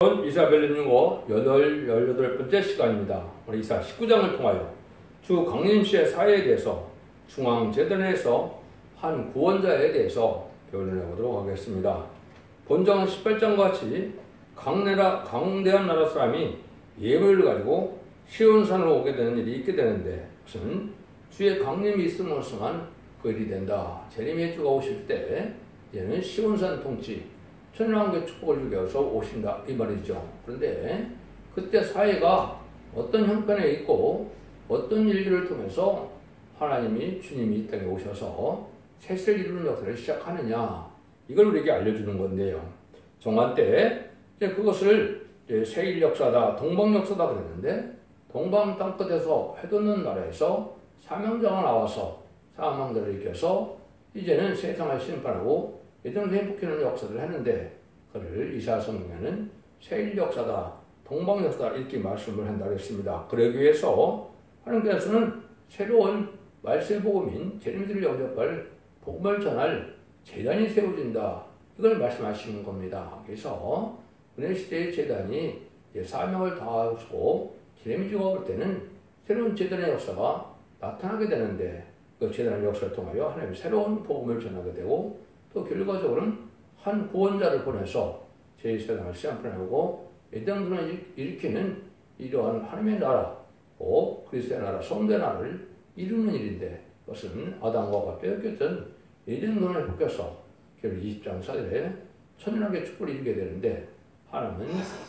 이사벨린 융어 18번째 시간입니다. 오늘 이사 19장을 통하여 주 강림시의 사회에 대해서 중앙재단에서 한 구원자에 대해서 교훈을 해보도록 하겠습니다. 본章 18장과 같이 강대한 나라 사람이 예물을 가지고 시온산으로 오게 되는 일이 있게 되는데, 그것은 주의 강림이 있음으로써만 그 일이 된다. 재림의 주가 오실 때 이제는 시온산 통치, 천년왕국의 축복을 주기 위해서 오신다 이 말이죠. 그런데 그때 사회가 어떤 형편에 있고 어떤 일들을 통해서 하나님이 주님이 이 땅에 오셔서 새세를 이루는 역사를 시작하느냐, 이걸 우리에게 알려주는 건데요. 정한 때 이제 그것을 이제 세일 역사다, 동방 역사다 그랬는데, 동방 땅끝에서 해돋는 나라에서 사명자가 나와서 사망자를 일으켜서 이제는 세상을 심판하고 예전에 행복해하는 역사를 했는데, 그를 이사야 성경에는 세일 역사다, 동방 역사다 이렇게 말씀을 한다고 했습니다. 그러기 위해서 하나님께서는 새로운 말세 복음인 재림들을 영접할 복음을 전할 제단이 세워진다, 이걸 말씀하시는 겁니다. 그래서 은혜 시대의 제단이 사명을 다하고 재림주가 올 때는 새로운 제단의 역사가 나타나게 되는데, 그 제단의 역사를 통하여 하나님의 새로운 복음을 전하게 되고, 또 결과적으로는 한 구원자를 보내서 제2세상을 시험판하고 예당들을 일으키는 이러한 하나님의 나라, 그리스도의 나라, 성도의 나라를 이루는 일인데, 그것은 아담과 빼앗겼던 예전론을 회복해서 결국 20장 사들에 천년왕국의 축복을 이루게 되는데, 하나님은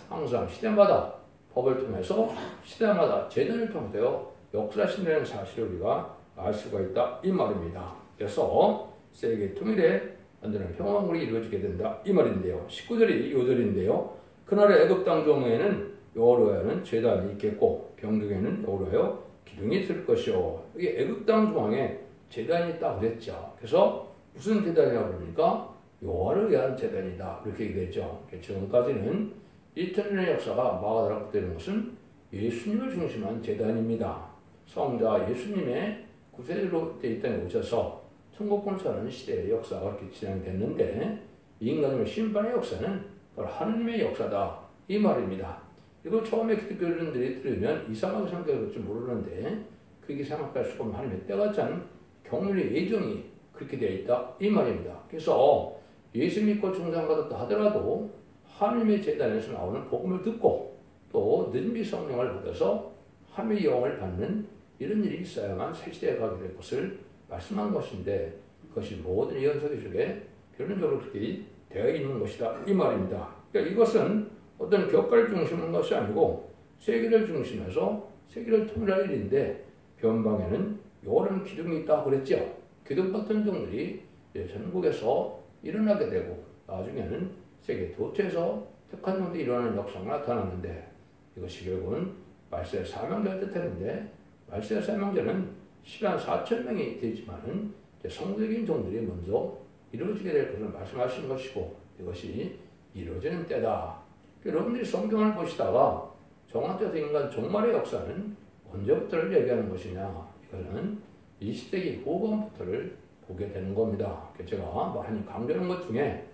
항상 시대마다 법을 통해서 시대마다 제단을 통해서 역사하신다는 사실을 우리가 알 수가 있다 이 말입니다. 그래서 세계 통일에 완전한 평화국이 이루어지게 된다 이 말인데요. 19절이 요절인데요. 그날의 애굽 땅 중에는 여호와는 제단이 있겠고 병중에는 여호와여 기둥이 있을 것이요. 이게 애굽 땅 중앙에 제단이 있다고 그랬죠. 그래서 무슨 제단이라고 그러니까 여호와를 위한 제단이다 이렇게 얘기했죠. 지금까지는 2000년의 역사가 마가다락부터 되는 것은 예수님을 중심한 제단입니다. 성자 예수님의 구세주로 이 땅에 오셔서 천국권을 사는 시대의 역사가 그렇게 진행됐는데, 인간의 심판의 역사는 바로 하느님의 역사다 이 말입니다. 이걸 처음에 기독교인들이 들으면 이상하게 생각할지 모르는데, 그렇게 생각할 수가 없는 하나님의 때가 찬 경륜의 예정이 그렇게 되어 있다 이 말입니다. 그래서 예수 믿고 중상받았다 하더라도 하나님의 제단에서 나오는 복음을 듣고 또 능비 성령을 받아서 하나님의 영을 받는 이런 일이 있어야만 새 시대에 가게 될 것을 말씀한 것인데, 그것이 모든 예언서기 중에 결론적으로 그렇게 되어 있는 것이다 이 말입니다. 그러니까 이것은 어떤 격가를 중심한 것이 아니고 세계를 중심해서 세계를 통일할 일인데, 변방에는 요런 기둥이 있다고 그랬죠. 기둥 같은 종들이 전국에서 일어나게 되고 나중에는 세계 도처에서 택한 종들이 일어나는 역사가 나타났는데, 이것이 결국은 말세의 사명자를 뜻하는데, 말세의 사명자는 10만 4천 명이 되지만은 성도적인 종들이 먼저 이루어지게 될 것을 말씀하신 것이고, 이것이 이루어지는 때다. 여러분들이 성경을 보시다가 정확해서 인간 종말의 역사는 언제부터를 얘기하는 것이냐, 이거는 20세기 후반부터를 보게 되는 겁니다. 제가 많이 강조하는 것 중에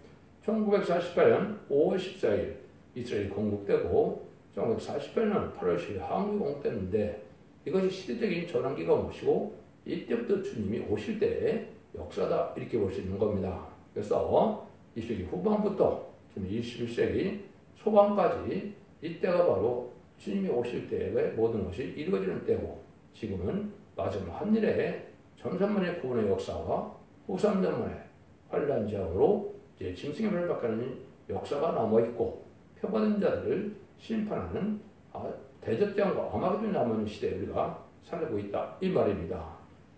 1948년 5월 14일 이스라엘이 건국되고 1948년 8월 10일 한국이 건국됐는데, 이것이 시대적인 전환기가 오시고 이때부터 주님이 오실 때의 역사다 이렇게 볼 수 있는 겁니다. 그래서 20세기 후반부터 지금 21세기 초반까지 이때가 바로 주님이 오실 때의 모든 것이 이루어지는 때고, 지금은 마지막 한일의 전산만의 구원의 역사와 후삼전만의 환란 지하로 이제 짐승의 벌을 받는 역사가 남아있고, 표받은 자들을 심판하는 대적장과 아마겟돈이 남은 시대에 우리가 살고 있다 이 말입니다.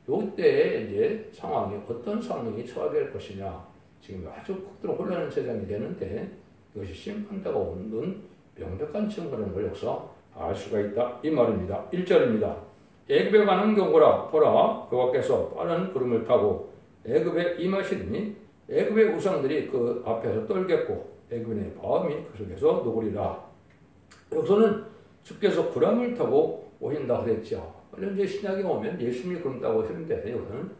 이때에 이제 상황이 어떤 상황이 처하게 될 것이냐, 지금 아주 극도로 혼란한 세상이 되는데, 이것이 심판대가 오는 명백한 증거라는 걸 여기서 알 수가 있다 이 말입니다. 1절입니다. 애굽에 가는 경우라, 보라 여호와께서 빠른 구름을 타고 애굽에 임하시더니 애굽의 우상들이 그 앞에서 떨겠고 애굽인의 마음이 그 속에서 녹으리라. 여기서는 주께서 구름을 타고 오신다 그랬죠. 이제 신약에 오면 예수님이 구름 타고 오시는데, 이거는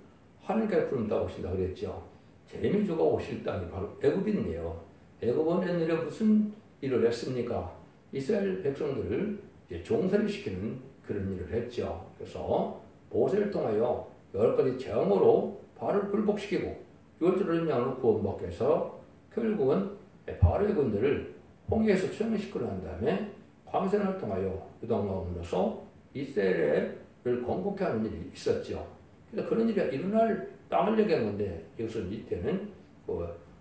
하나님께서 구름 타고 오신다 그랬죠. 재림의 주가 오실 땅이 바로 애굽인데요. 애굽은 옛날에 무슨 일을 했습니까? 이스라엘 백성들을 이제 종살이 시키는 그런 일을 했죠. 그래서 모세를 통하여 여러 가지 재앙으로 바로를 굴복시키고 요절한 양으로 구원받게 해서 결국은 바로의 군대를 홍해에서 수행시키려 한 다음에 광선을 통하여 요단강을 건너서 이스라엘을 건국해 하는 일이 있었죠. 그래서 그런 일이 일어날 땅을 얘기한 건데 여기서 이때는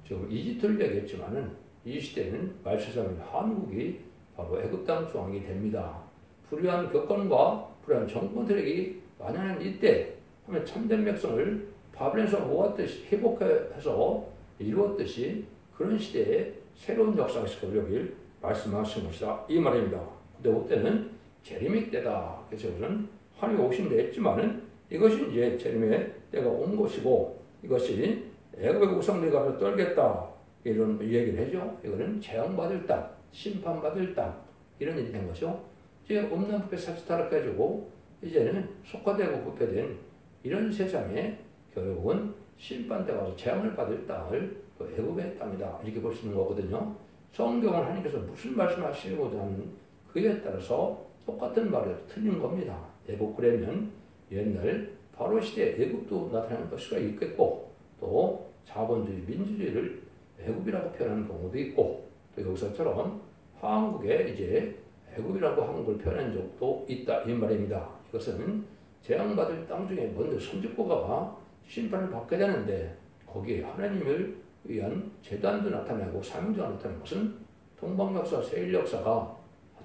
지금 이집트를 얘기했지만은 이 시대는 말세상의 한국이 바로 애굽 땅 중앙이 됩니다. 불의한 교권과 불의한 정권 세력이 만연한 이때 하면 참된 백성을 바벨론에서 모았듯이 회복해서 이루었듯이 그런 시대에 새로운 역사가 있을 것을 여기 말씀하신 것이다 이 말입니다. 근데 그때는 재림의 때다. 그래서 이것은 하나님이 오신 데 했지만은 이것이 이제 재림의 때가 온 것이고 이것이 애굽의 우상들과 떨겠다 이런 얘기를 해죠. 이거는 재앙받을 땅, 심판받을 땅 이런 일이 된 것이죠. 이제 없는 부패 사치타락해지고 이제는 속화되고 부패된 이런 세상에 결국은 심판때가 와서 재앙을 받을 땅을 또 애굽의 땅이다 이렇게 볼 수 있는 거거든요. 성경을 하나님께서 무슨 말씀하시고자 하는 그에 따라서 똑같은 말이 틀린 겁니다. 애굽 그러면 옛날 바로 시대 애굽도 나타나는 것이 있겠고 또 자본주의 민주주의를 애굽이라고 표현하는 경우도 있고 또 여기서처럼 한국에 이제 애굽이라고 한국을 표현한 적도 있다 이 말입니다. 이것은 재앙받을 땅 중에 먼저 선지국가가 심판을 받게 되는데 거기에 하나님을 위한 재단도 나타나고 사명자가 나타나는 것은 동방역사, 세일역사가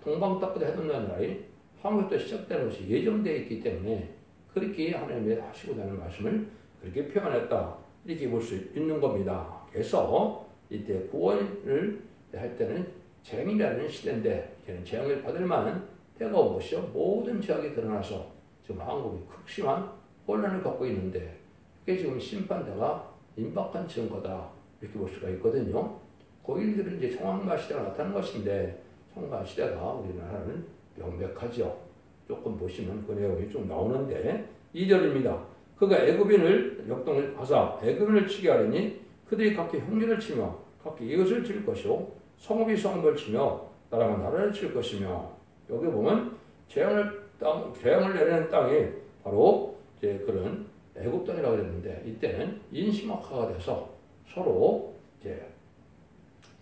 동방답게 해둔다는 나라에 한국부터 시작되는 것이 예정되어 있기 때문에 그렇게 하나님이 하시고자 하는 말씀을 그렇게 표현했다 이렇게 볼 수 있는 겁니다. 그래서 이때 구원을 할 때는 재앙이라는 시대인데 이제는 재앙을 받을 만한 때가 온 것이죠. 모든 죄악이 드러나서 지금 한국이 극심한 혼란을 갖고 있는데 그게 지금 심판대가 임박한 증거다 이렇게 볼 수가 있거든요. 그 일들은 이제 총학마 시대가 나타난 것인데 총학마 시대가 우리나라는 명백하죠. 조금 보시면 그 내용이 좀 나오는데 2절입니다. 그가 애굽인을 역동을 하사 애굽인을 치게 하려니 그들이 각기 형제를 치며 각기 이것을 칠 것이요 성읍이 성읍을 치며 나라가 나라를 칠 것이며 여기 보면 재앙을 내리는 땅이 바로 이제 그런 애굽 땅이라고 그랬는데 이때는 인신학화가 돼서 서로 이제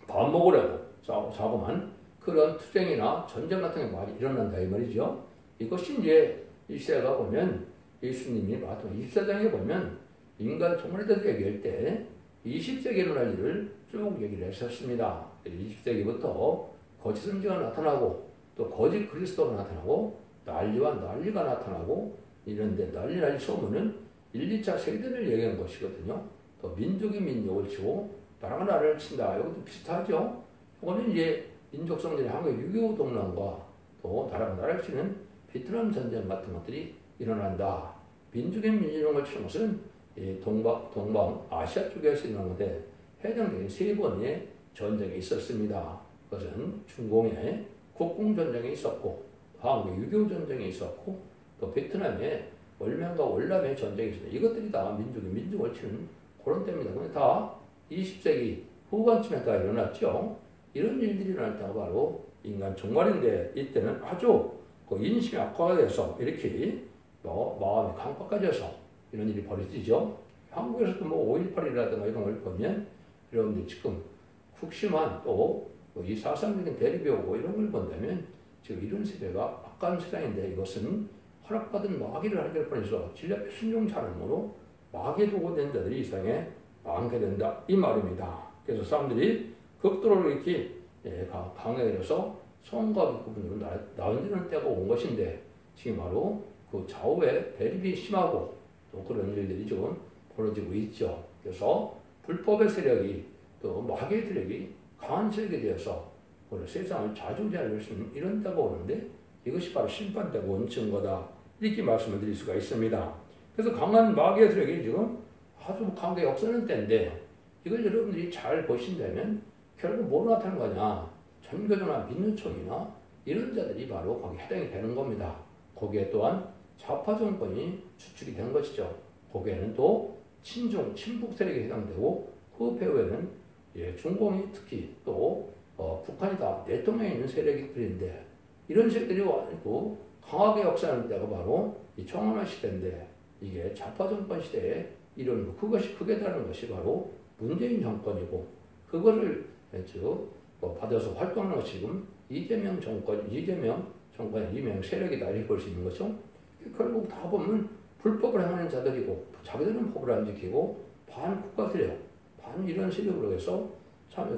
밥 먹으려고 자고만 그런 투쟁이나 전쟁 같은 게 많이 일어난다 이 말이죠. 이것이 이제 이 시대가 보면 예수님이 마태복음 24장에 보면 인간 종말에 대해서 얘기할 때 20세기에 일어날 일을 쭉 얘기를 했었습니다. 20세기부터 거짓 선지가 나타나고 또 거짓 그리스도가 나타나고 난리와 난리가 나타나고 이런데 난리 소문은 1, 2차 세계대를 얘기한 것이거든요. 또 민족이 민족을 치고 나라가 나라를 친다. 이것도 비슷하죠. 이거는 이제 민족성들이 한국의 6.25 동란과 또 나라가 나라를 치는 베트남 전쟁 같은 것들이 일어난다. 민족의 민족을 치는 것은 동방 아시아 쪽에서 일어난 건데 해당되는 3번의 전쟁이 있었습니다. 그것은 중공의 국궁전쟁이 있었고 한국의 6.25 전쟁이 있었고 또 베트남의 월명과 월남의 전쟁이 있었다. 이것들이 다 민족이 민족을 치는 그런 때입니다. 근데 다 20세기 후반쯤에 다 일어났죠. 이런 일들이 일어날 때가 바로 인간 종말인데 이때는 아주 그 인심이 악화가 돼서 이렇게 마음이 강박까지해서 이런 일이 벌어지죠. 한국에서도 뭐 5.18이라든가 이런 걸 보면 여러분들 지금 국심한 또 이 사상적인 대립이 오고 이런 걸 본다면 지금 이런 세대가 악한 세상인데 이것은 허락받은 마귀를 하게 될 뻔해서 진리앞에 순종자는으로 마귀에 두고 된 자들이 이 세상에 많게 된다 이 말입니다. 그래서 사람들이 극도로 이렇게 강해져서 성과 부분으로 나뉘는 때가 온 것인데 지금 바로 그 좌우의 대립이 심하고 또 그런 일들이 지금 벌어지고 있죠. 그래서 불법의 세력이 또 마귀의 세력이 강한 세력이 되어서 세상을 좌지우지할 수 있는 이런 때가 오는데 이것이 바로 심판때가 온 증거다 이렇게 말씀을 드릴 수가 있습니다. 그래서 강한 마귀의 세력이 지금 아주 강하게 역사하는 때인데 이걸 여러분들이 잘 보신다면 결국 뭐로 나타나는 거냐 전교조나 민주총이나 이런 자들이 바로 거기에 해당이 되는 겁니다. 거기에 또한 좌파 정권이 주축이 된 것이죠. 거기에는 또 친중, 친북 세력이 해당되고 그 배후에는 중공이 특히 또 북한이 다 내통에 있는 세력들인데 이런 세력들이 와가지고 강하게 역사하는 때가 바로 이 청원화 시대인데 이게 좌파 정권 시대에 이런 그것이 크게 다른 것이 바로 문재인 정권이고 그거를 받아서 활동하는 것이 지금 이재명 정권의 이재명 세력이다 이렇게 볼 수 있는 거죠. 결국 다 보면 불법을 행하는 자들이고 자기들은 법을 안 지키고 반국가 세력, 반 이런 세력으로 해서 참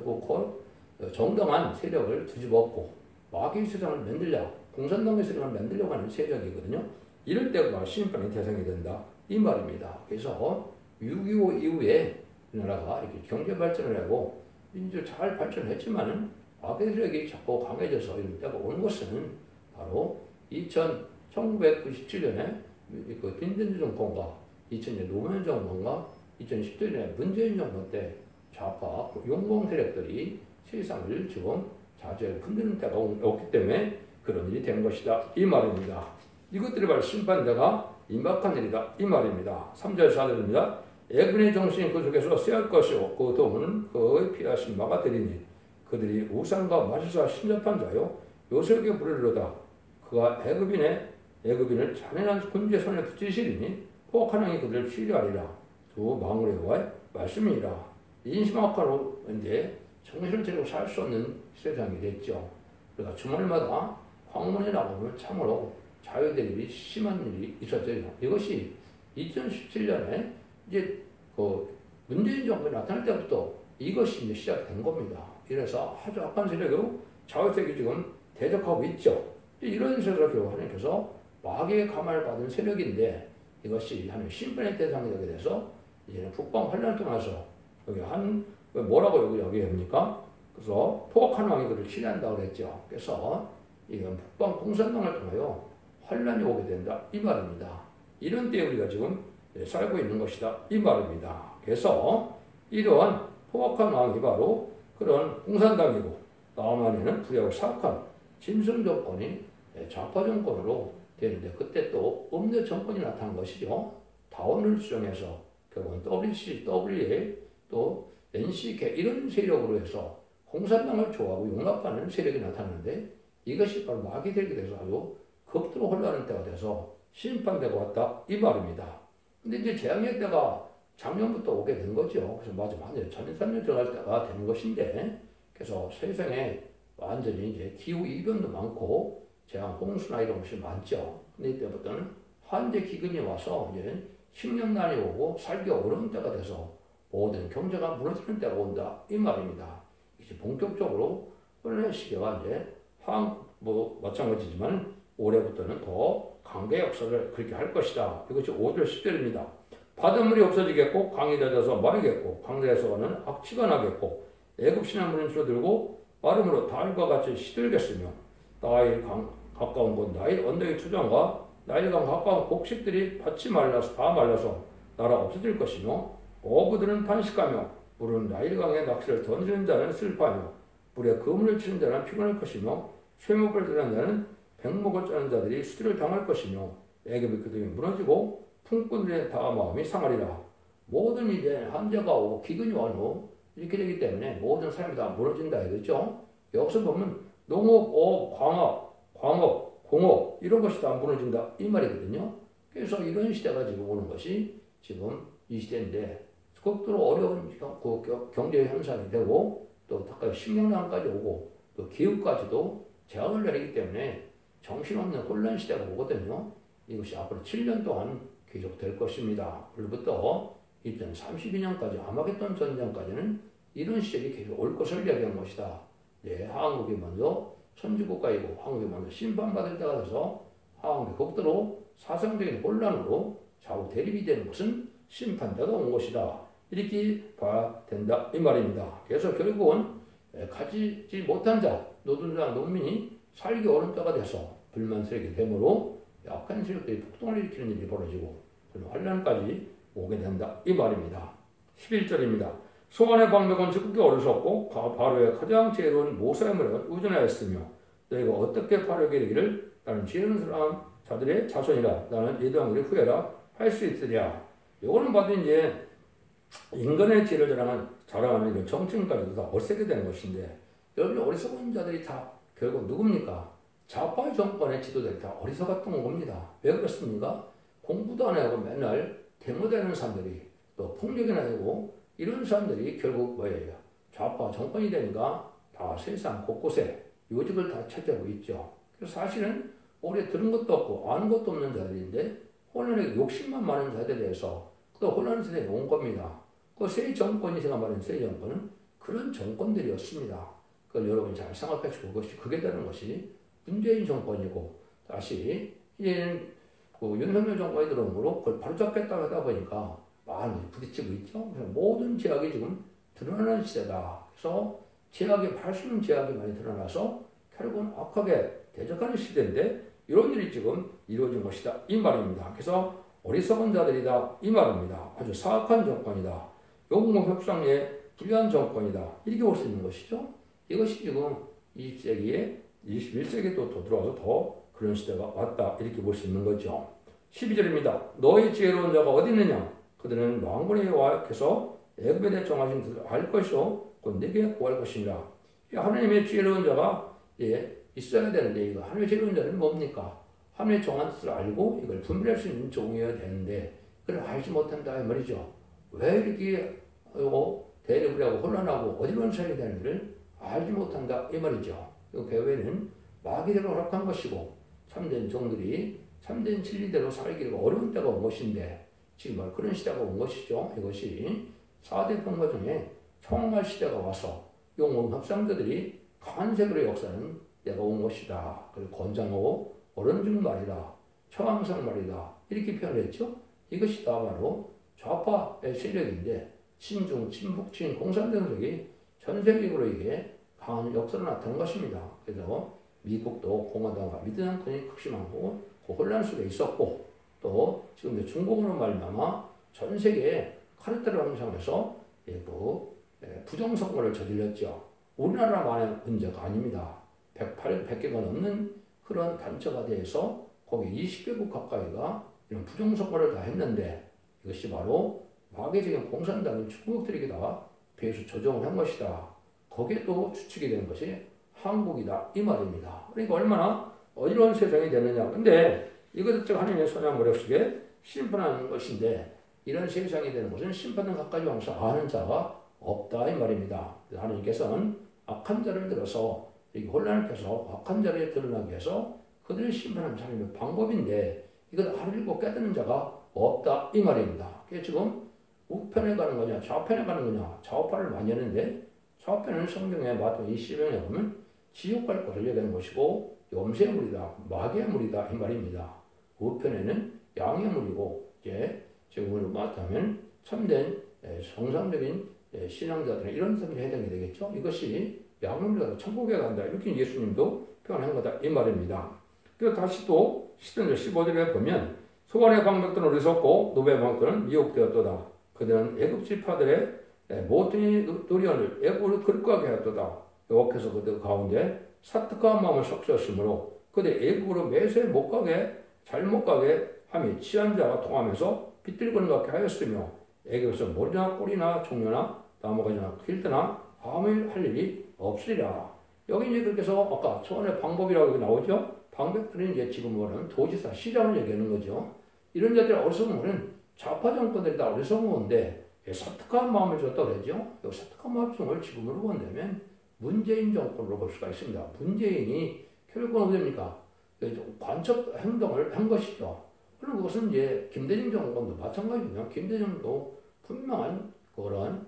정당한 세력을 뒤집어엎고 마귀의 세상을 만들려 공산당의 세상을 만들려고 하는 세력이거든요. 이럴 때가 심판의 대상이 된다 이 말입니다. 그래서 6.25 이후에 우리나라가 이렇게 경제 발전을 하고 이제 잘 발전했지만은 악의 세력이 자꾸 강해져서 이런 때가 오는 것은 바로 1997년에 그 빈든지 정권과 2000년 노무현 정권과 2010년에 문재인 정권 때 좌파 용공 세력들이 세상을 지금 자주에 흔드는 때가 없기 때문에 그런 일이 된 것이다 이 말입니다. 이것들이 바로 심판대가 임박한 일이다 이 말입니다. 3절 4절입니다. 애굽의 정신이 그 속에서 쇠할 것이요 그 도움은 그의 피하신 바가 되리니 그들이 우상과 마술사 신접한 자요 요셉에게 부르리로다. 그가 애굽인을 잔인한 군주의 손에 붙이시리니 포악한 왕이 그들을 치료하리라. 두 망울의 여호와의 말씀이니라. 인심악화로 이제 정신을 차리고 살 수 없는 세상이 됐죠. 그러니까 주말마다 황문에 나가면 참으로 자유대립이 심한 일이 있었어요. 이것이 2017년에 이제 그 문재인 정권이 나타날 때부터 이것이 이제 시작된 겁니다. 이래서 아주 악한 세력으로 자유세력이 지금 대적하고 있죠. 이런 세력을 하나님께서 마귀의 감화를 받은 세력인데 이것이 하나님 심판의 대상이 되게 돼서 이제는 북방 환란을 통해서 여기 뭐라고 여기 합니까? 그래서 포악한 왕이 그를 치료한다고 그랬죠. 그래서 이건 북방 공산당을 통하여 환란이 오게 된다 이 말입니다. 이런 때에 우리가 지금 살고 있는 것이다 이 말입니다. 그래서 이러한 포악한 왕이 바로 그런 공산당이고 다음 안에는 불의하고 사악한 짐승 정권이 좌파 정권으로 되는데 그때 또 음녀 정권이 나타난 것이죠. 다원을 수정해서 결국은 WCWA 또 NCK 이런 세력으로 해서 공산당을 좋아하고 용납하는 세력이 나타났는데 이것이 바로 마귀 세력이 돼서 아주 극도로 혼란하는 때가 돼서 심판대가 왔다 이 말입니다. 근데 이제 재앙의 때가 작년부터 오게 된 거죠. 그래서 마지막에 2003년 들어갈 때가 되는 것인데 그래서 세상에 완전히 이제 기후 이변도 많고 재앙 홍수나 이런 것이 많죠. 근데 이때부터는 환제 기근이 와서 이제 식량난이 오고 살기 어려운 때가 돼서 모든 경제가 무너지는 때가 온다 이 말입니다. 이제 본격적으로 혼란의 시기가 이제 마찬가지지만 올해부터는 더 강대 역사를 그렇게 할 것이다. 이것이 5절 10절입니다. 바닷물이 없어지겠고 강이 젖어서 마르겠고 강들에서는 악취가 나겠고 애굽 시냇물은 줄어들고 마름으로 다일과 같이 시들겠으며 나일 강 가까운 곳 나일 언덕의 투정과 나일강 가까운 곡식들이 밭이 다 말라서 나라 없어질 것이며 어부들은 탄식하며 물은 나일강에 낚시를 던지는 자는 슬퍼하며 물에 그물을 치는 자는 피곤할 것이며 쇠목을 드는 자는 백목을 짜는 자들이 수치를 당할 것이며 애굽의 그들이 무너지고 품꾼들의 다 마음이 상하리라. 모든 이제 한재가 오고 기근이 와도 이렇게 되기 때문에 모든 사람이 다 무너진다 이거죠. 여기서 보면 농업, 광업, 공업 이런 것이 다 무너진다 이 말이거든요. 그래서 이런 시대가 지금 오는 것이 지금 이 시대인데 극도로 어려운 경제 현상이 되고 또 식량난까지 오고 또 기후까지도 재앙을 내리기 때문에 정신없는 혼란 시대가 오거든요. 이것이 앞으로 7년 동안 계속될 것입니다. 오늘부터 2032년까지 아마겟돈 전쟁까지는 이런 시절이 계속 올 것을 이야기한 것이다. 네, 한국이 먼저 선진국가이고 한국이 먼저 심판받을 때가 돼서 한국이 극도로 사상적인 혼란으로 좌우 대립이 되는 것은 심판대가 온 것이다. 이렇게 봐야 된다 이 말입니다. 그래서 결국은 가지지 못한 자, 노동자, 농민이 살기 어려운 때가 돼서 불만 세력이 되므로 약한 세력들이 폭동을 일으키는 일이 벌어지고 그런 환란까지 오게 된다 이 말입니다. 11절입니다. 소환의 방백은 적극이 어리석고 바로의 가장 지혜로운 모세의 머리가 우전하였으며 너희가 어떻게 바로에게 이르기를 나는 지혜로운 사람 자들의 자손이라 나는 예도왕들의 후예라 할 수 있으랴. 요거는 봐도 이제 인간의 지혜를 자랑하는 이런 정치인까지도 다 어색게 되는 것인데 여러분 어리석은 자들이 다 결국 누굽니까? 좌파 정권의 지도자들이 다 어리석었던 겁니다. 왜 그렇습니까? 공부도 안 하고 맨날 대모되는 사람들이 또 폭력이나 하고 이런 사람들이 결국 뭐예요? 좌파 정권이 되니까 다 세상 곳곳에 요직을 다 차지하고 있죠. 그래서 사실은 오래 들은 것도 없고 아는 것도 없는 자들인데 혼란에 욕심만 많은 자들에 대해서 또 혼란 세대에 온 겁니다. 그 새 정권이 제가 말한 새 정권은 그런 정권들이었습니다. 그걸 여러분이 잘 생각하시고 그게 되는 것이 문재인 정권이고 다시 이제는 그 윤석열 정권이 들어오므로 그걸 바로잡겠다고 하다 보니까 많이 부딪히고 있죠. 그래서 모든 제약이 지금 드러나는 시대다. 그래서 제약이 발수는 제약이 많이 드러나서 결국은 악하게 대적하는 시대인데 이런 일이 지금 이루어진 것이다. 이 말입니다. 그래서 어리석은 자들이다. 이 말입니다. 아주 사악한 정권이다. 영국 협상에 불리한 정권이다. 이렇게 볼 수 있는 것이죠. 이것이 지금 20세기에 21세기에 또 들어와서 더 그런 시대가 왔다. 이렇게 볼 수 있는 거죠. 12절입니다. 너희 지혜로운 자가 어디 있느냐? 그들은 망군에 와서 애굽에 대해 정하신 뜻을 알 것이요 곧 내게 구할 것이니라. 하나님의 지혜로운 자가 있어야 되는데 이거 하나님의 지혜로운 자는 뭡니까? 하나님의 정한 뜻을 알고 이걸 분별할 수 있는 종이어야 되는데 그걸 알지 못한다 이 말이죠. 왜 이렇게 대립을 하고 혼란하고 어디로 차이 되는지를 알지 못한다 이 말이죠. 이 교회는 마귀대로 허락한 것이고 참된 종들이 참된 진리대로 살기가 어려운 때가 온 것인데 지금 그런 시대가 온 것이죠. 이것이 4대 평화 중에 총알 시대가 와서 영웅 협상자들이 강한 세계의 역사는 때가 온 것이다. 그리고 권장하고 어른중 말이다. 초항상 말이다. 이렇게 표현했죠. 이것이 다 바로 좌파의 세력인데 친중, 친북, 친공산당적이 전 세계적으로 이게 강한 역사로 나타난 것입니다. 그래서 미국도 공화당과 미드남권이 극심하고 그 혼란 속에 있었고 또 지금 중국으로 말미암아 전 세계에 카르텔 형성해서 부정선거를 저질렀죠. 우리나라만의 문제가 아닙니다. 100개가 넘는 그런 단체가 돼서 거기 20개국 가까이가 이런 부정선거를 다 했는데 이것이 바로 마귀적인 공산당인 중국들에게 다 배수 조정을 한 것이다. 거기에 또 추측이 되는 것이 한국이다. 이 말입니다. 그러니까 얼마나 어려운 세상이 되느냐. 근데 이것도 즉 하나님의 선한 머릿 속에 심판하는 것인데 이런 세상이 되는 것은 심판을 가까이 와서 아는 자가 없다. 이 말입니다. 하나님께서는 악한 자를 들어서 이렇게 혼란을 펴서 악한 자를 드러나게 해서 그들을 심판하는 하나님의 방법인데 이걸 알고 깨닫는 자가 없다. 이 말입니다. 그게 지금 우편에 가는 거냐 좌편에 가는 거냐 좌우파를 많이 하는데 좌편은 성경에 마태복음 20장에 보면 지옥 갈 것을 얘기하는 것이고 염세의 물이다 마귀의 물이다 이 말입니다. 우편에는 양의 물이고 이제 지금 마태하면 참된 정상적인 신앙자들은 이런 사람들이 해당이 되겠죠. 이것이 양의 물이다 천국에 간다 이렇게 예수님도 표현한 거다 이 말입니다. 그래서 다시 또 10절 15절에 보면 소관의 방백들은 어리석고 노베의 방백들은 미혹되었도다. 그들은 애굽 지파들의 모든 도리언을 애굽으로 끌고가게 하였도다. 여호와께서 그들 가운데 사특한 마음을 섞으셨으므로 그들 애굽으로 매세 못 가게 잘못 가게 함이 취한 자가 통하면서 빗들거는 것 같게 하였으며 애굽에서 머리나 꼬리나 종려나 나무가지나 길드나 아무 할 일이 없으리라. 여기 이제 그렇게 해서 아까 초원의 방법이라고 나오죠. 방법들은 이제 지금 말하는 도지사 시장을 얘기하는 거죠. 이런 자들의 어리석은 거는 좌파 정권들이 다 어리석은 건데 사특한 마음을 줬다고 그러죠. 이 사특한 마음을 지금으로 본다면 문재인 정권으로 볼 수가 있습니다. 문재인이 결국은 어디 됩니까? 관첩 행동을 한 것이죠. 그럼 그것은 이제 김대중 정권도 마찬가지죠. 김대중도 분명한 그런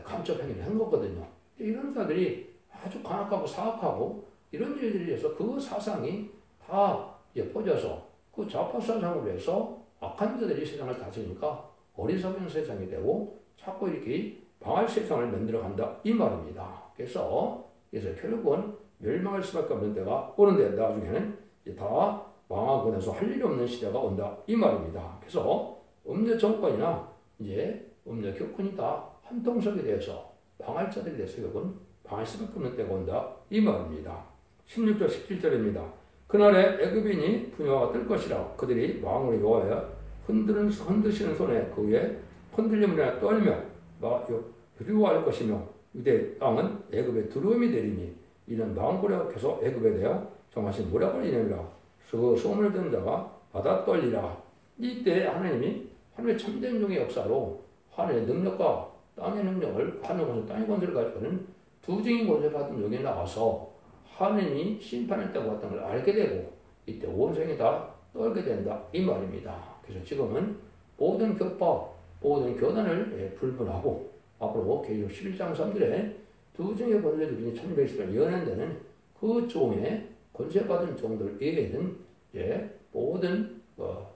간첩 행위를 한 거거든요. 이런 사람들이 아주 간악하고 사악하고 이런 일들에 의해서 그 사상이 다 이제 퍼져서 그 좌파 사상으로 해서 악한 자들이 세상을 다스리니까 어리석은 세상이 되고 자꾸 이렇게 망할 세상을 만들어간다 이 말입니다. 그래서 결국은 멸망할 수밖에 없는 때가 오는데 나중에는 이제 다 망하고 나서 할 일이 없는 시대가 온다 이 말입니다. 그래서 음녀 정권이나 이제 음녀 교권이 다 한통속에 대해서 망할 자들에 대해서 결국은 망할 수밖에 없는 때가 온다 이 말입니다. 16절 17절입니다. 그날에 애굽인이 분야가 뜰 것이라 그들이 왕으로 여호와여 흔드시는 손에 그 위에 흔들림을 떨며 두려워할 것이며 유대 땅은 애굽의 두려움이 되리니 이는 망구력해서 애굽에 대하여 정하신 모략을 이름이라. 그 소문을 듣는 자가 바다 떨리라. 이때 하나님의 참된 종의 역사로 하늘의 능력과 땅의 능력을, 하늘 권세 땅의 권세를 가지고 있는 두 증인 권세 받은 종이 나와서 하나님이 심판을 때고 왔다는 걸 알게 되고 이때 온 세상이 다 떨게 된다 이 말입니다. 그래서 지금은 모든 교법, 모든 교단을 불문하고 앞으로 계시록 11장 3절에 두 증의 권세를 가진 천백성을 연한되는 그 종의 권세받은 종들 외에는 모든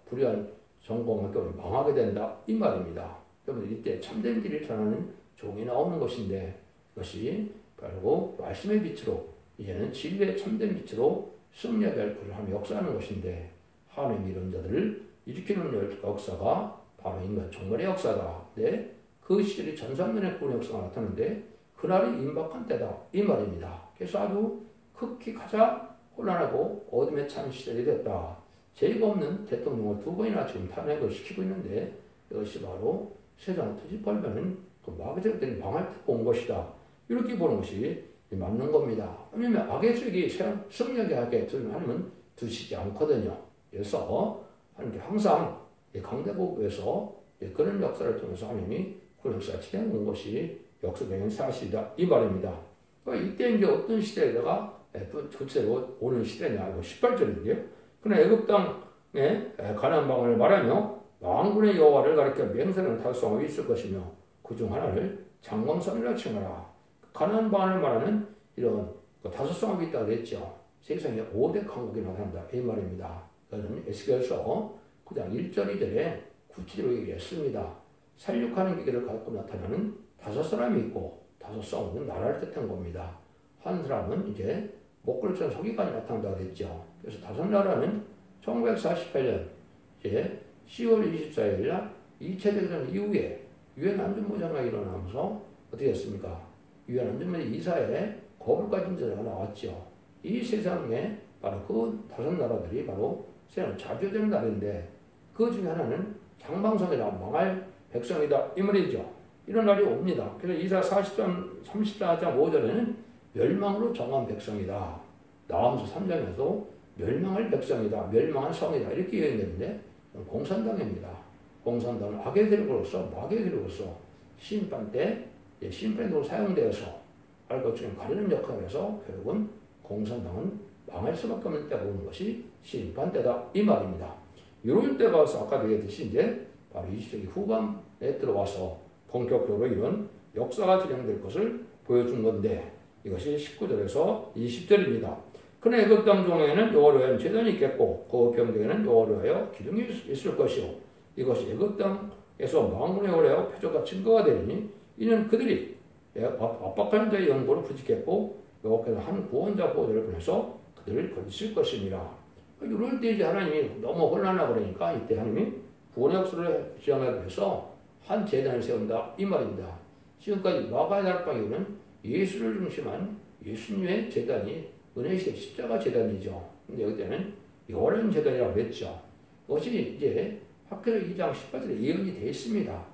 불의한 정공학교를 망하게 된다 이 말입니다. 여러분 이때 참된 길을 전하는 종이 나오는 것인데 이것이 바로 말씀의 빛으로 이제는 진리의 참된 빛으로 승리하게 할 것을 하며 역사하는 것인데 하나님이 이런 자들을 일으키는 역사가 바로 인간 종말의 역사다. 네? 그 시절이 전삼년의 구원의 역사가 나타나는데 그날이 임박한 때다 이 말입니다. 그래서 아주 극히 가장 혼란하고 어둠에 찬 시절이 됐다. 죄가 없는 대통령을 두 번이나 지금 탄핵을 시키고 있는데 이것이 바로 세상 터집벌면은 그 마귀들이 망할 때 온 것이다. 이렇게 보는 것이 맞는 겁니다. 왜냐하면 악의 세력이 승리하게 하게 하나님은 두시지 않거든요. 그래서 하나님께 항상 강대국에서 그런 역사를 통해서 하나님이 그 역사를 진행한 것이 역사적인 사실이다 이 말입니다. 그러니까 이때 이제 어떤 시대에다가 구체로 오는 시대냐 18절인데요. 그러나 애굽 땅에 가나안 방언을 말하며 만군의 여호와를 가리켜 맹세하는 다섯성이 있을 것이며 그중 하나를 장광성이라 칭하라. 가나안 방언을 말하는 이런 다섯성이 있다고 했죠. 세상에 5대 강국이 나타난다 이 말입니다. 그것은 에스겔서 9장 1절 2절에 구체적으로 얘기했습니다. 살육하는 기계를 갖고 나타나는 다섯 사람이 있고 다섯 성은 나라를 뜻한 겁니다. 한 사람은 이제 목걸이처럼 서기관이 나타난다고 했죠. 그래서 다섯 나라는 1948년 이제 10월 24일 날 2차 대전 이후에 유엔 안전보장회의가 일어나면서 어떻게 했습니까? 유엔 안전보장회의 이사에 겁을 가진 자가 나왔죠. 이 세상에 바로 그 다섯 나라들이 바로 세상 자주되는 나라인데 그 중에 하나는 장방성이라 망할 백성이다 이 말이죠. 이런 날이 옵니다. 그래서 이사 34장 5절에는 멸망으로 정한 백성이다. 나아가면서 3장에서 멸망할 백성이다. 멸망한 성이다. 이렇게 얘기했는데 공산당입니다. 공산당은 악의 세력으로서 마귀의 세력으로서 심판 때 심판으로 사용되어서 알것처럼 가리는 역할을 해서 결국은 공산당은 망할 수밖에 없는 때가 오는 것이 심판 때다 이 말입니다. 이럴 때가 와서 아까 얘기했듯이 이제 바로 20세기 후반에 들어와서 본격적으로 이런 역사가 진행될 것을 보여준 건데 이것이 19절에서 20절입니다. 그러나 애굽 땅 중에는 여호와를 위하여 제단이 있겠고 그 병정에는 여호와를 위하여 기둥이 있을 것이요 이것이 애굽 땅에서 만군의 여호와를 위하여 표적과 증거가 되리니 이는 그들이 압박하는 자의 영광을 부지겠고 여호와께서 한 구원자 보호자를 보내서 그들을 건질 것이니라. 이럴 때 이제 하나님이 너무 혼란하고 그러니까 이때 하나님이 구원의 역사를 지향하기 위해서 한 제단을 세운다 이 말입니다. 지금까지 마가의 다락방 이후는 예수를 중심한 예수님의 제단이 은혜시대 십자가 제단이죠. 근데 여기때는 여호와의 제단이라고 했죠. 그것이 이제 학교를 2장 18절에 예언이 되어 있습니다.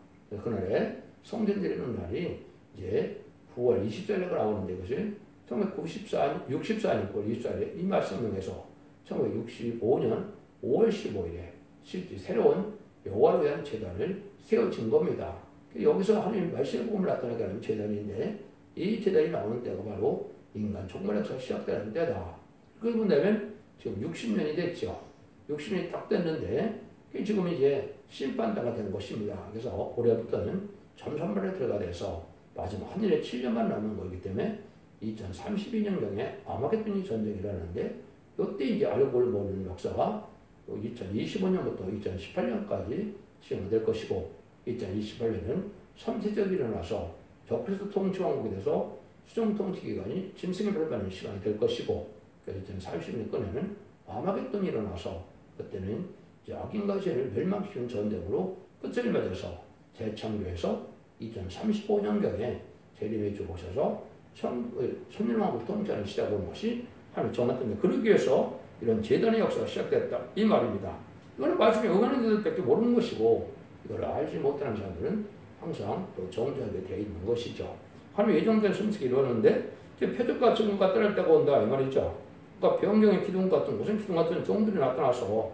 그날에 성전 드리는 날이 이제 9월 20절에 나오는데 그것이 1964년 24일에 이 말씀명에서 1965년 5월 15일에 실제 새로운 여호와를 위한 제단을 세워진 겁니다. 여기서 하나님 말씀의 복음을 나타나게 하는 제단인데 이 제단이 나오는 때가 바로 인간 종말 역사가 시작되는 때다. 그걸 본다면 지금 60년이 됐죠. 60년이 딱 됐는데 지금 이제 심판때가 되는 것입니다. 그래서 올해부터는 점선반에 들어가 돼서 마지막 한 일에 7년만 남은 거기 때문에 2032년경에 아마겟돈이 전쟁이 일어나는데 이때 이제 알고 모르는 역사가 2025년부터 2018년까지 진행될 것이고 2028년은 3세적이 일어나서 적그리스도 통치왕국이 돼서 수정통치기간이 짐승의 별받는 시간이 될 것이고 그래서 2030년 꺼내는 아마겟돈이 일어나서 그때는 이제 악인과 죄를 멸망시키는 전쟁으로 끝을 맺어서 재창조해서 2035년경에 재림의 주 오셔서 천년왕국 통치하는 시작을 온 것이 하나님 정했던데 그러기 위해서 이런 제단의 역사가 시작됐다 이 말입니다. 이거는 말씀에 응하는 자들밖에 모르는 것이고 이걸 알지 못하는 사람들은 항상 또 정죄하게 되어 있는 것이죠. 하나님의 예정된 숨쉬기 이루었는데 표적과 증거가 떠날 때가 온다 이 말이죠. 그러니까 변경의 기둥 같은 것은 기둥 같은 종들이 나타나서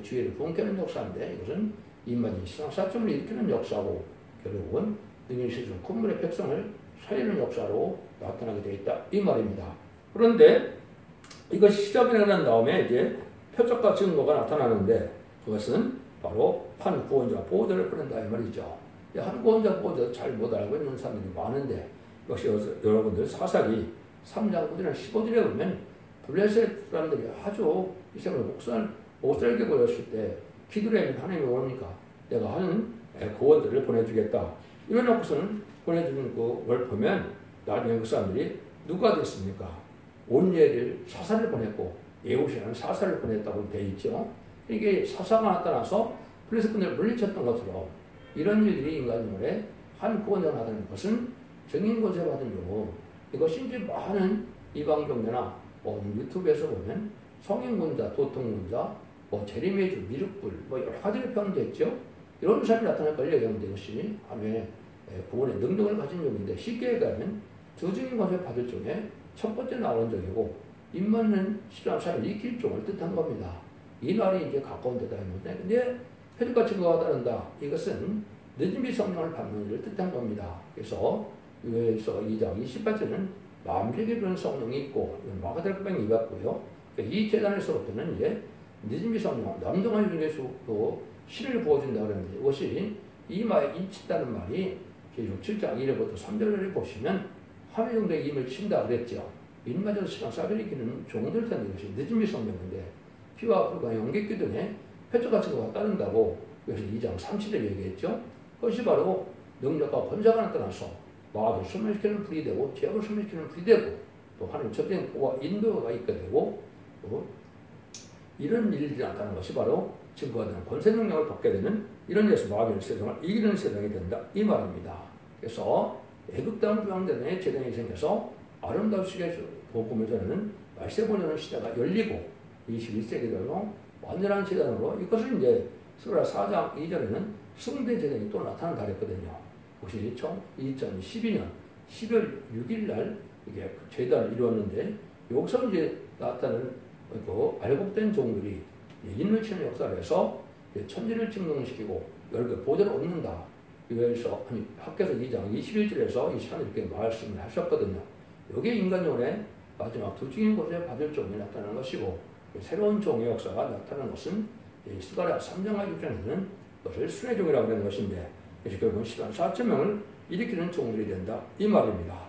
주의를 분케하는 역사인데 이것은 인마지 시상사점을 일으키는 역사고 결국은 능히 시중 군물의 백성을 살리는 역사로 나타나게 되어 있다 이 말입니다. 그런데 이것이 시작이 난 다음에 이제 표적과 증거가 나타나는데 그것은 바로 한 구원자 보호자를 보낸다 이 말이죠. 한 구원자 보호자 잘 못 알고 있는 사람들이 많은데 역시 여러분들 사사기 3장 9절이나 15절에 보면 블레셋 사람들이 아주 이 생을 목살게 보였을 때 기도를 하면 하나님이 뭡니까? 내가 하는 구원들을 보내주겠다. 이래놓고서는 보내주는 그걸 보면 나중에 그 사람들이 누가 됐습니까? 온예를 사사를 보냈고 예후시라는 사사를 보냈다고 되어 있죠. 이게 사사가 나타나서 블레셋 분들을 물리쳤던 것처럼 이런 일들이 인간인물에 한 구원자가 나타나는 것은 정인고세 받은 경우 이것이 이제 많은 이방 종교나 유튜브에서 보면 성인군자, 도통군자, 제리매주, 미륵불 여러 가지로 표현되어 있죠. 이런 사람이 나타날 걸 얘기하면 이것이 하나님의 구원의 능력을 가진 종인데 쉽게 얘기하면 두 증인고세 받을 종에 첫 번째 나오는 종이고 입맞는 싫어하는 사람을 익힐 종을 뜻한 겁니다. 이 날이 이제 가까운 데다 했는데 근데 표적과 증거가 따른다. 이것은 늦은비 성령을 받는 일을 뜻한 겁니다. 그래서 2장 28절은 만백에 부는 성령이 있고 마가다락방이 입었고요. 이 재단에서부터는 이제 늦은비 성령, 남동안 중에서도 신을 부어준다 그러는데 이것이 이마에 인친다는 말이 7장 1절부터 3절을 보시면 하루 정도의 임을 친다 그랬죠. 일마저도 시간 싸들이기는 종들 텐데 이것이 늦은비 성령인데 피와 불과 영객기 등에 표적 같은 거가 따른다고 그래서 2장 30절에 얘기했죠. 그것이 바로 능력과 번자가 나타나서 마귀를 소멸시키는 불이 되고 죄악을 소멸시키는 불이 되고 또 하나님 접대인 보호와 인도가 있게 되고 또 이런 일들이 나타나는 것이 바로 증거가 되는 권세 능력을 받게 되는 이런 데서 마귀의 세상을 이기는 세상이 된다 이 말입니다. 그래서 애굽 땅 중앙대전에 재단이 생겨서 아름다우시게 복음을 전하는 말세보내는 시대가 열리고 21세기 들어 완전한 재단으로 이것을 이제 스가랴 4장 2절에는 승대 재단이 또 나타난다 그랬거든요. 그것이 2012년 10월 6일 날 이게 재단을 이루었는데 여기서 이제 나타나는 그 알곡된 종들이 인을 치는 역사를 해서 천지를 증명시키고 여러 보좌를 얻는다. 이거에서 학교에서 2장 21절에서 이 시간에 이렇게 말씀을 하셨거든요. 여기에 인간용의 마지막 두 증인 곳에 받을 종이 나타나는 것이고 새로운 종의 역사가 나타나는 것은 스가랴 3장과 6장에는 그것을 순회종이라고 하는 것인데 그래서 결국은 14,000명을 일으키는 종들이 된다 이 말입니다.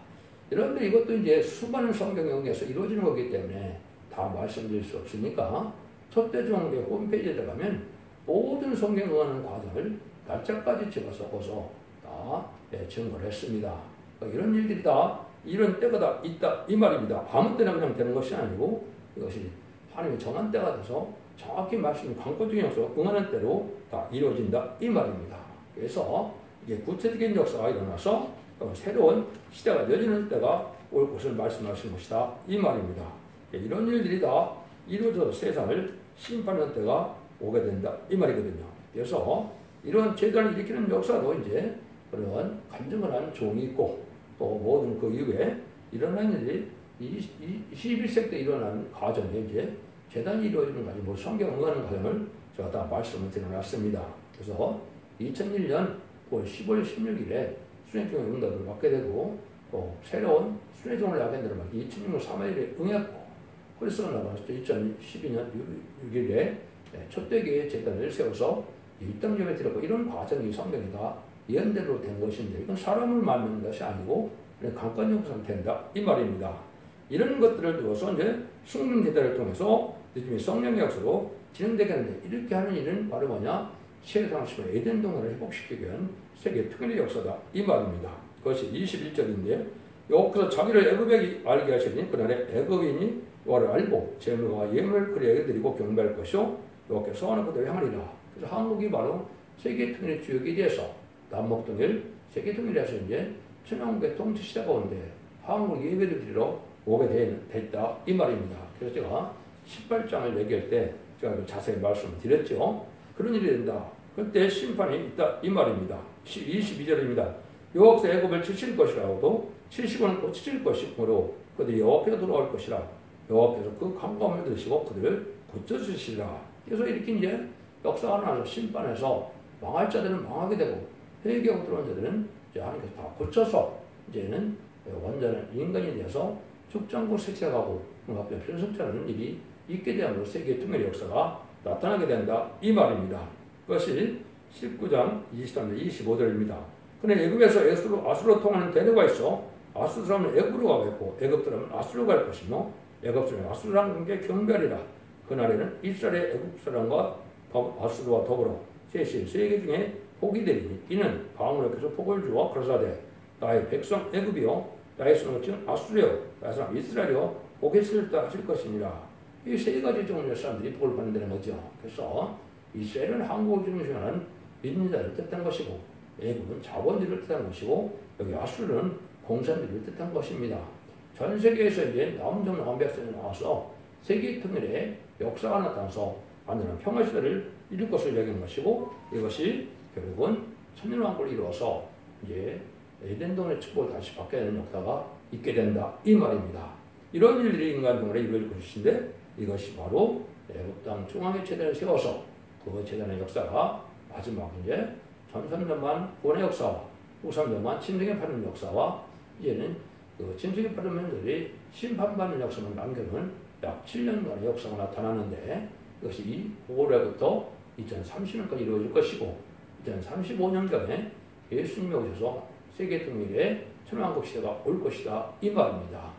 그런데 이것도 이제 수많은 성경 영역에서 이루어지는 거기 때문에 다 말씀드릴 수 없으니까 첫대 종의 홈페이지에 들어가면 모든 성경 응하는 과정을 날짜까지 집어넣어서 다 증거를 했습니다. 그러니까 이런 일들이 다 이런 때가 다 있다 이 말입니다. 아무 때나 그냥 되는 것이 아니고 이것이 하나님의 정한 때가 돼서 정확히 말씀이 광고중에서 응하는 때로 다 이루어진다 이 말입니다. 그래서 이게 구체적인 역사가 일어나서 새로운 시대가 열리는 때가 올 것을 말씀하신 것이다 이 말입니다. 이런 일들이 다 이루어져서 세상을 심판하는 때가 오게 된다 이 말이거든요. 그래서 이런 재단을 일으키는 역사도 이제 그런 간증을 하는 종이 있고 또 모든 그 이후에 일어난 일이 21세기 때 일어난 과정에 이제 재단이 이루어지는 과정, 뭐 성경 응하는 과정을 제가 다 말씀을 드려놨습니다. 그래서 2001년 9월 15일 16일에 순회종의 응답을 받게 되고 또 새로운 순회종을 야견대로 받기 2006년 3월에 응했고 그래서 나가서 2012년 6일에 첫대기의 재단을 세워서 입당점에 들었고 이런 과정이 성경이 다 예언대로 된 것인데 이건 사람을 만드는 것이 아니고 강권역사가 된다 이 말입니다. 이런 것들을 두어서 이제 승분 제단을 통해서 요즘에 성령의 역사로 진행되게 하는데 이렇게 하는 일은 바로 뭐냐 세상식으로 에덴 동화를 회복시키기 위한 세계 특별의 역사다 이 말입니다. 그것이 21절인데 여기서 자기를 애굽에 알게 하시니 그날에 애굽인이 이와를 알고 재물과 예물을 그에게 드리고 경배할 것이요 여호와께 서원한 그들을 향하리라. 그래서 한국이 바로 세계 통일의 주역이 돼서 남북 통일, 세계 통일에서 이제 천황국의 통치 시대가 오는데 한국 예배를 드리러 오게 됐다 이 말입니다. 그래서 제가 18장을 얘기할 때 제가 자세히 말씀을 드렸죠. 그런 일이 된다. 그때 심판이 있다 이 말입니다. 22절입니다. 여호와께서 애굽을 치실 것이라고도 70원은 고쳐질 것이므로 그들이 여호와께로 돌아올 것이라. 여호와께서 그 강구함을 들으시고 그들을 고쳐주시리라. 그래서 이렇게 이제 역사가 나서 심판해서 망할 자들은 망하게 되고 회개하고 들어온 자들은 이제 하나님께서 다 고쳐서 이제는 완전한 인간이 되어서 죽장구 색색하고 앞에 편성자라는 일이 있게 되므로 세계 통일의 역사가 나타나게 된다 이 말입니다. 그것이 19장 23절 25절입니다. 근데 애굽에서 아수르로 통하는 대로가 있어 아수르 사람은 애굽으로 가겠고 애굽 사람은 아수르로 갈 것이며 애굽 사람은 아수르랑 관계 경별이라. 그날에는 이스라엘의 애굽 사람과 아수르와 더불어 셋이 세계 중에 복이 되리니 이는 방울에게서 복을 주어 그러사대 나의 백성 애굽이요 나의 성읍은 아수르요 나의 사람 이스라엘이요 복이 있을다 하실 것이니라. 이 세 가지 종류의 사람들이 복을 받는다는 거죠. 그래서 이스라엘은 한국을 중심하는 믿는 자를 뜻한 것이고 애굽은 자본주의를 뜻한 것이고 여기 아수르는 공산주의를 뜻한 것입니다. 전 세계에서 이제 남정남 백성이 나와서 세계 통일의 역사가 나타나서 완전한 평화 시대를 이룰 것을 얘기하는 것이고 이것이 결국은 천년왕국을 이루어서 이제 에덴동의 축복을 다시 받게 되는 역사가 있게 된다 이 말입니다. 이런 일들이 인간 동안에 이루어질 것인데 이것이 바로 애굽 땅 중앙의 제단을 세워서 그 제단의 역사가 마지막 이제 1300만 구원의 역사와 1300만 침생에 파는 역사와 이제는 그 침생에 파는 면들이 심판받는 역사만 남겨놓은 약 7년간의 역사가 나타나는데 이것이 이 올해부터 2030년까지 이루어질 것이고 2035년경에 예수님이 오셔서 세계 통일의 천왕국 시대가 올 것이다 이 말입니다.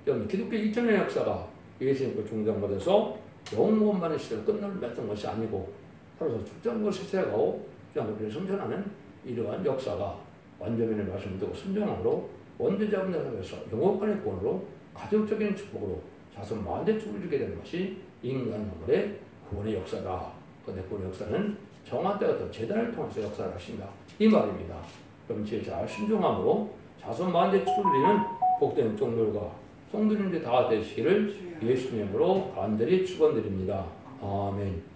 여러분 기독교 2000년의 역사가 예수님과 중단받아서 영원만의 시대를 끝내는 것이 아니고 따라서 축장과 세세가고 축장을 성전하는 이러한 역사가 완전히 말씀드리고 순종함으로 원죄자분들 하면서 영원간의 구원으로 가족적인 축복으로 자손 만대 축을 주게 되는 것이 인간 동물의 구원의 역사다. 그런데 구원의 역사는 정한 때가 더 재단을 통해서 역사를 하신다 이 말입니다. 그럼 제일 잘 순종함으로 자손 만대 축을 드리는 복된 종들과 성도님들 다 되시기를 예수님으로 간절히 축원드립니다. 아멘.